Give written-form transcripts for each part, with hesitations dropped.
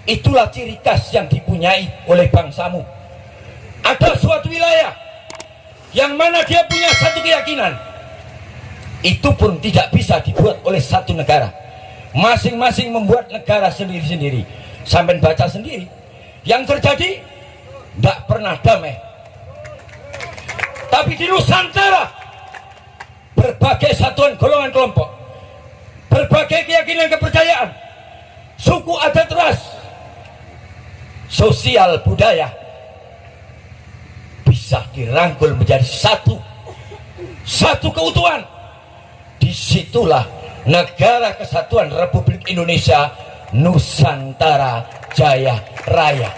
Itulah ciri khas yang dipunyai oleh bangsamu. Ada suatu wilayah yang mana dia punya satu keyakinan, itu pun tidak bisa dibuat oleh satu negara. Masing-masing membuat negara sendiri-sendiri. Sampai baca sendiri, yang terjadi tidak pernah damai. Tapi di Nusantara, berbagai satuan golongan kelompok, berbagai keyakinan kepercayaan, suku adat ras, sosial budaya bisa dirangkul menjadi satu keutuhan. Disitulah Negara Kesatuan Republik Indonesia Nusantara Jaya Raya.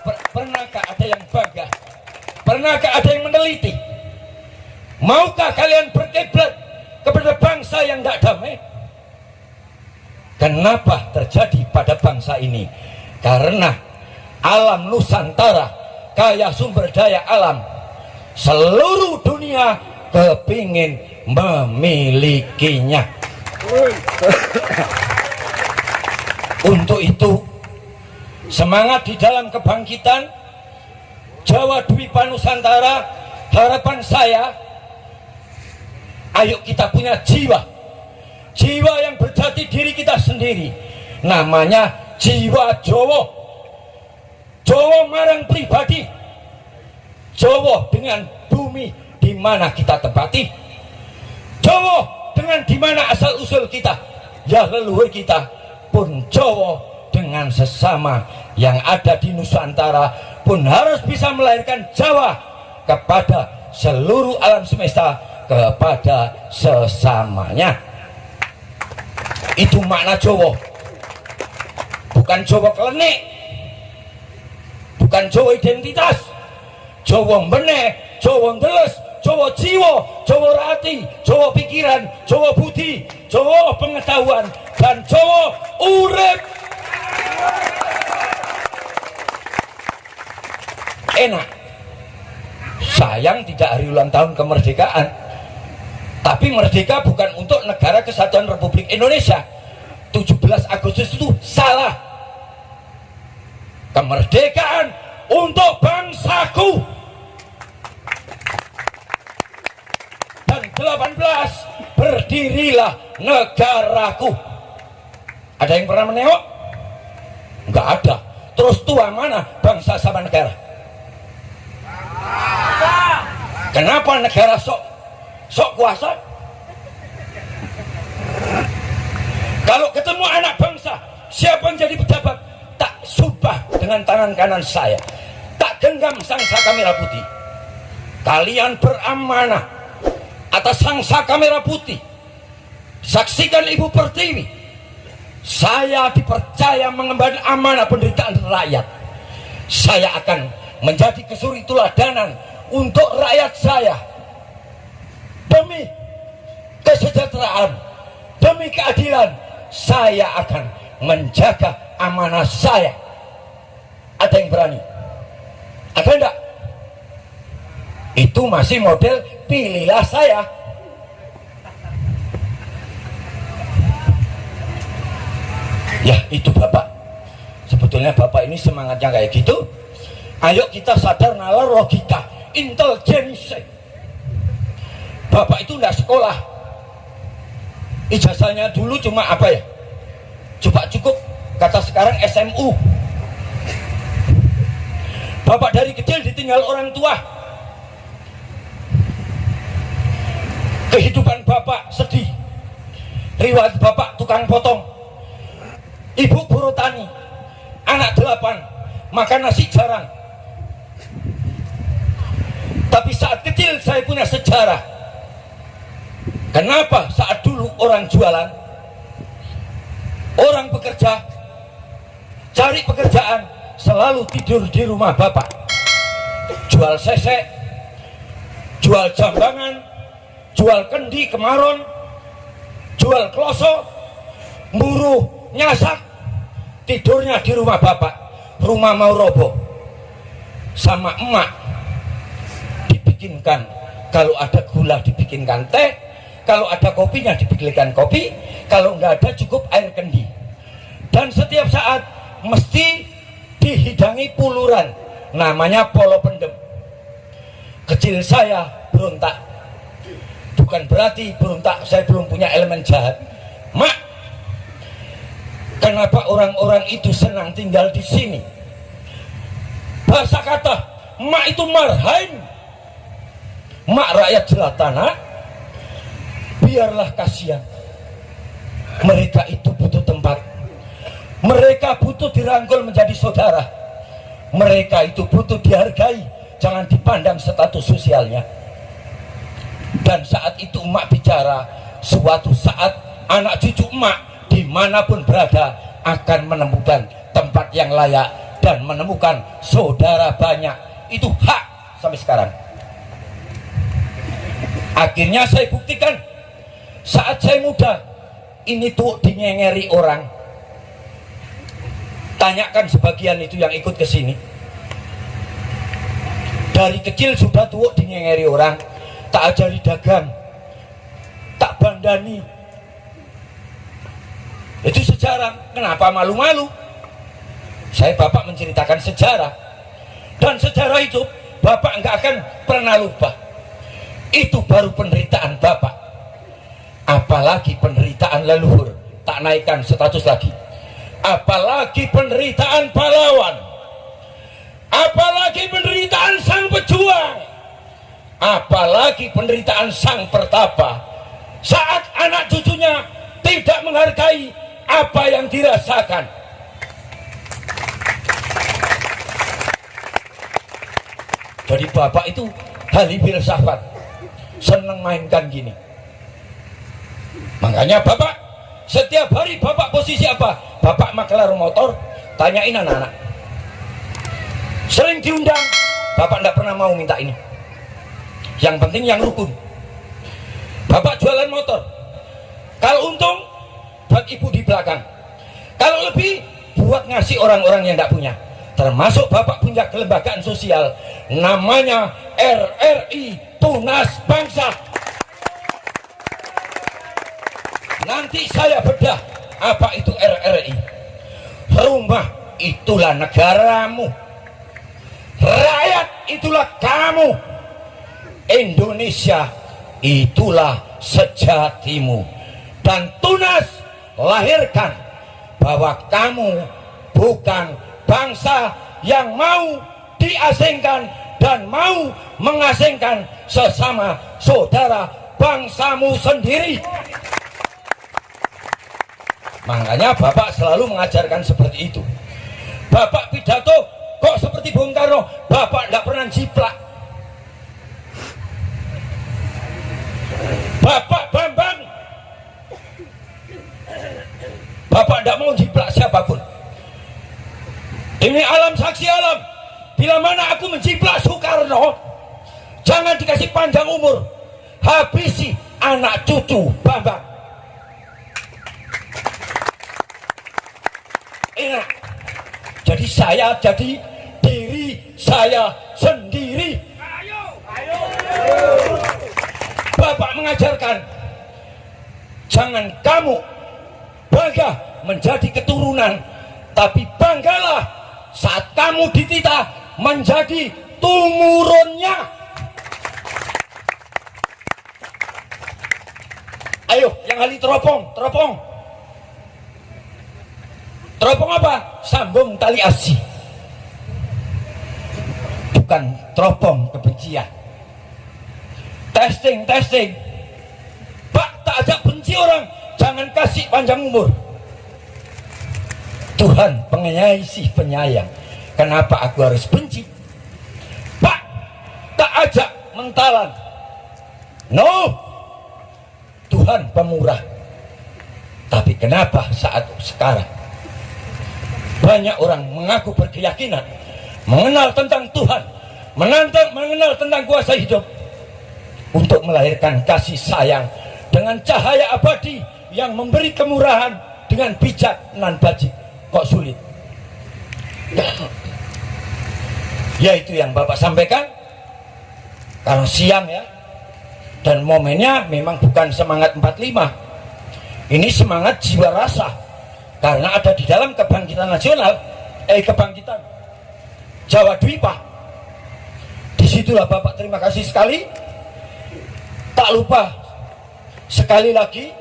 Pernahkah ada yang bangga? Pernahkah ada yang meneliti? Maukah kalian berkiblat kepada bangsa yang tidak damai? Kenapa terjadi pada bangsa ini? Karena alam Nusantara, kaya sumber daya alam, seluruh dunia kepingin memilikinya. Untuk itu, semangat di dalam kebangkitan Jawa Dwipa Nusantara, harapan saya, ayo kita punya jiwa yang berjati diri kita sendiri, namanya jiwa Jawa. Jawa marang pribadi, Jawa dengan bumi di mana kita tempati, Jawa dengan di mana asal usul kita, ya leluhur kita pun Jawa dengan sesama yang ada di Nusantara pun harus bisa melahirkan Jawa kepada seluruh alam semesta, kepada sesamanya. Itu makna Jawa. Bukan Jawa klenik, bukan Jawa identitas, Jawa meneh, Jawa ngeles, Jawa jiwa, Jawa rati, Jawa pikiran, Jawa budi, Jawa pengetahuan, dan Jawa urip. Enak. Sayang tidak hari ulang tahun kemerdekaan. Tapi merdeka bukan untuk Negara Kesatuan Republik Indonesia. 17 Agustus itu salah. Kemerdekaan untuk bangsaku. Dan 18, berdirilah negaraku. Ada yang pernah menengok? Enggak ada. Terus tua mana bangsa sama negara? Kenapa negara sok kuasa? Kalau ketemu anak bangsa, siapa yang jadi pejabat, tak sumpah dengan tangan kanan saya, tak genggam sangsaka merah putih. Kalian beramanah atas sangsaka merah putih. Saksikan Ibu Pertiwi, saya dipercaya mengemban amanah penderitaan rakyat. Saya akan menjadi kesuri teladan untuk rakyat saya. Demi kesejahteraan, demi keadilan, saya akan menjaga amanah saya. Ada yang berani? Ada enggak? Itu masih model pilihlah saya. Ya itu Bapak. Sebetulnya Bapak ini semangatnya kayak gitu. Ayo kita sadar nalar logika, intelijensi. Bapak itu enggak sekolah. Ijazahnya dulu cuma apa ya? Coba cukup kata sekarang SMU. Bapak dari kecil ditinggal orang tua. Kehidupan Bapak sedih. Riwayat Bapak tukang potong, Ibu buruh tani, anak 8, makan nasi jarang. Tapi saat kecil saya punya sejarah. Kenapa saat dulu orang jualan, orang bekerja, cari pekerjaan, selalu tidur di rumah Bapak. Jual sesek, jual jambangan, jual kendi kemaron, jual kloso, buruh nyasak, tidurnya di rumah Bapak. Rumah mau roboh. Sama emak dibikinkan, kalau ada gula dibikinkan teh, kalau ada kopinya dibikinkan kopi, kalau nggak ada cukup air kendi. Dan setiap saat mesti dihidangi puluran, namanya polo pendem. Kecil saya berontak, bukan berarti berontak saya belum punya elemen jahat. Mak, kenapa orang-orang itu senang tinggal di sini? Bahasa kata mak itu marhain, mak rakyat jelata. Biarlah kasihan, mereka itu butuh tempat, mereka butuh dirangkul menjadi saudara, mereka itu butuh dihargai, jangan dipandang status sosialnya. Dan saat itu emak bicara, suatu saat anak cucu emak dimanapun berada akan menemukan tempat yang layak dan menemukan saudara banyak. Itu hak sampai sekarang. Akhirnya saya buktikan saat saya muda. Ini tuh dinyengeri orang. Tanyakan sebagian itu yang ikut ke sini. Dari kecil sudah tuh dinyengeri orang, tak ajari dagang, tak bandani. Itu sejarah. Kenapa malu-malu? Saya bapak menceritakan sejarah, dan sejarah itu bapak nggak akan pernah lupa. Itu baru penderitaan bapak. Apalagi penderitaan leluhur, tak naikkan status lagi. Apalagi penderitaan pahlawan, apalagi penderitaan sang pejuang, apalagi penderitaan sang pertapa. Saat anak cucunya tidak menghargai apa yang dirasakan. Jadi bapak itu ahli filsafat, seneng mainkan gini. Makanya bapak setiap hari bapak posisi apa? Bapak makelar motor, tanyain anak-anak. Sering diundang, bapak tidak pernah mau minta ini. Yang penting yang rukun. Bapak jualan motor, kalau untung buat ibu di belakang, kalau lebih buat ngasih orang-orang yang tidak punya. Termasuk bapak punya kelembagaan sosial, namanya RRI, Tunas Bangsa. Nanti saya bedah apa itu RRI. Rumah itulah negaramu, rakyat itulah kamu, Indonesia itulah sejatimu. Dan Tunas lahirkan bahwa kamu bukan bangsa yang mau diasingkan dan mau mengasingkan sesama saudara bangsamu sendiri. Makanya bapak selalu mengajarkan seperti itu. Bapak pidato kok seperti Bung Karno, bapak tidak pernah jiplak. Bapak Bambang, bapak tidak mau jiplak siapapun. Ini alam saksi alam. Bila mana aku menjiplak Soekarno, jangan dikasih panjang umur, habisi anak cucu Bambang. Ingat, jadi saya jadi diri saya sendiri. Bapak mengajarkan, jangan kamu bangga menjadi keturunan, tapi banggalah saat kamu dititah menjadi tumurunnya. Ayo, yang ahli teropong. Teropong apa? Sambung tali asih. Bukan teropong kebencian. Testing. Pak, tak ajak benci orang, jangan kasih panjang umur. Tuhan pengasih penyayang, kenapa aku harus benci? Pak, tak ajak mentalan. No, Tuhan pemurah. Tapi kenapa saat sekarang banyak orang mengaku berkeyakinan, mengenal tentang Tuhan, mengenal tentang kuasa hidup, untuk melahirkan kasih sayang dengan cahaya abadi yang memberi kemurahan dengan bijak nan bajik, kok sulit? Yaitu yang Bapak sampaikan. Kalau siang ya, dan momennya memang bukan semangat 45, ini semangat jiwa rasa. Karena ada di dalam kebangkitan nasional kebangkitan Jawa Dwipa. Disitulah Bapak terima kasih sekali. Tak lupa sekali lagi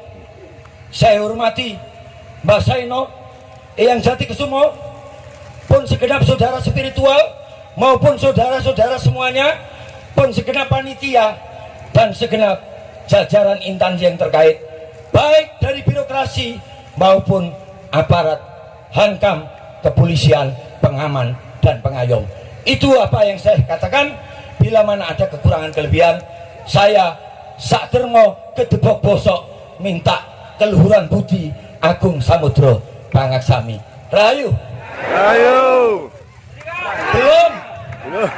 saya hormati Mbak Saino, Eyang Jati Kusumo, pun segenap saudara spiritual maupun saudara-saudara semuanya, pun segenap panitia dan segenap jajaran instansi yang terkait, baik dari birokrasi maupun aparat Hankam, kepolisian, pengaman dan pengayom. Itu apa yang saya katakan. Bila mana ada kekurangan kelebihan, saya sakdermo kedebok bosok minta keluhuran budi Agung Samudro Pangaksami. Rahayu. Ayo. Belum. Belum.